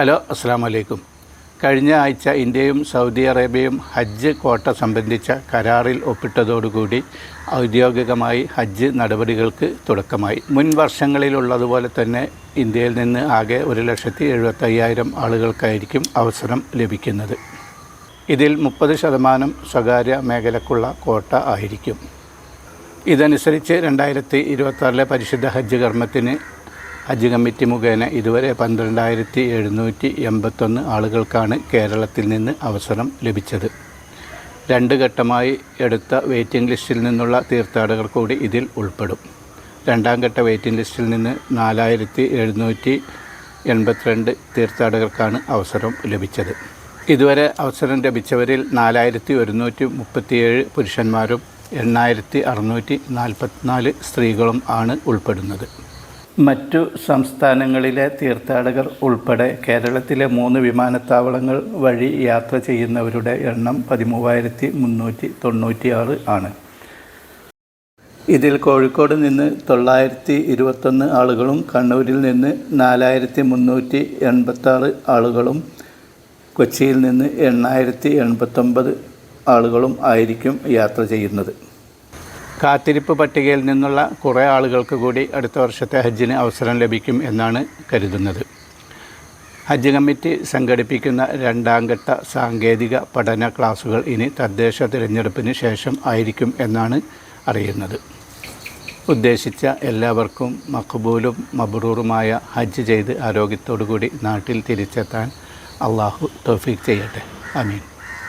Hello, അസ്സാം വലൈക്കും. കഴിഞ്ഞ ആഴ്ച ഇന്ത്യയും സൗദി അറേബ്യയും ഹജ്ജ് ക്വാട്ട സംബന്ധിച്ച കരാറിൽ ഒപ്പിട്ടതോടുകൂടി ഔദ്യോഗികമായി ഹജ്ജ് നടപടികൾക്ക് തുടക്കമായി. മുൻ വർഷങ്ങളിലുള്ളതുപോലെ തന്നെ ഇന്ത്യയിൽ നിന്ന് ആകെ 1,75,000 ആളുകൾക്കായിരിക്കും അവസരം ലഭിക്കുന്നത്. ഇതിൽ 30% സ്വകാര്യ മേഖലക്കുള്ള ക്വാട്ട ആയിരിക്കും. ഇതനുസരിച്ച് 2026 പരിശുദ്ധ ഹജ്ജ് കർമ്മത്തിന് ഹജ്ജ് കമ്മിറ്റി മുഖേന ഇതുവരെ 12,781 ആളുകൾക്കാണ് കേരളത്തിൽ നിന്ന് അവസരം ലഭിച്ചത്. 2 ഘട്ടമായി എടുത്ത വെയിറ്റിംഗ് ലിസ്റ്റിൽ നിന്നുള്ള തീർത്ഥാടകർ കൂടി ഇതിൽ ഉൾപ്പെടും. 2ാം ഘട്ട വെയിറ്റിംഗ് ലിസ്റ്റിൽ നിന്ന് 4,782 തീർത്ഥാടകർക്കാണ് അവസരം ലഭിച്ചത്. ഇതുവരെ അവസരം ലഭിച്ചവരിൽ 4,137 പുരുഷന്മാരും 8,644 സ്ത്രീകളും ആണ് ഉൾപ്പെടുന്നത്. മറ്റു സംസ്ഥാനങ്ങളിലെ തീർത്ഥാടകർ ഉൾപ്പെടെ കേരളത്തിലെ 3 വിമാനത്താവളങ്ങൾ വഴി യാത്ര ചെയ്യുന്നവരുടെ എണ്ണം 13,396 ആണ്. ഇതിൽ കോഴിക്കോട് നിന്ന് 921 ആളുകളും കണ്ണൂരിൽ നിന്ന് 4,386 ആളുകളും കൊച്ചിയിൽ നിന്ന് 889 ആളുകളും ആയിരിക്കും യാത്ര ചെയ്യുന്നത്. കാത്തിരിപ്പ് പട്ടികയിൽ നിന്നുള്ള കുറേ ആളുകൾക്ക് കൂടി അടുത്ത വർഷത്തെ ഹജ്ജിന് അവസരം ലഭിക്കും എന്നാണ് കരുതുന്നത്. ഹജ്ജ് കമ്മിറ്റി സംഘടിപ്പിക്കുന്ന 2ാം ഘട്ട സാങ്കേതിക പഠന ക്ലാസുകൾ ഇനി തദ്ദേശ തിരഞ്ഞെടുപ്പിന് ശേഷം ആയിരിക്കും എന്നാണ് അറിയുന്നത്. ഉദ്ദേശിച്ച എല്ലാവർക്കും മഖ്ബൂലും മബ്റൂറുമായ ഹജ്ജ് ചെയ്ത് ആരോഗ്യത്തോടു കൂടി നാട്ടിൽ തിരിച്ചെത്താൻ അള്ളാഹു തൗഫീഖ് ചെയ്യട്ടെ. ആമീൻ.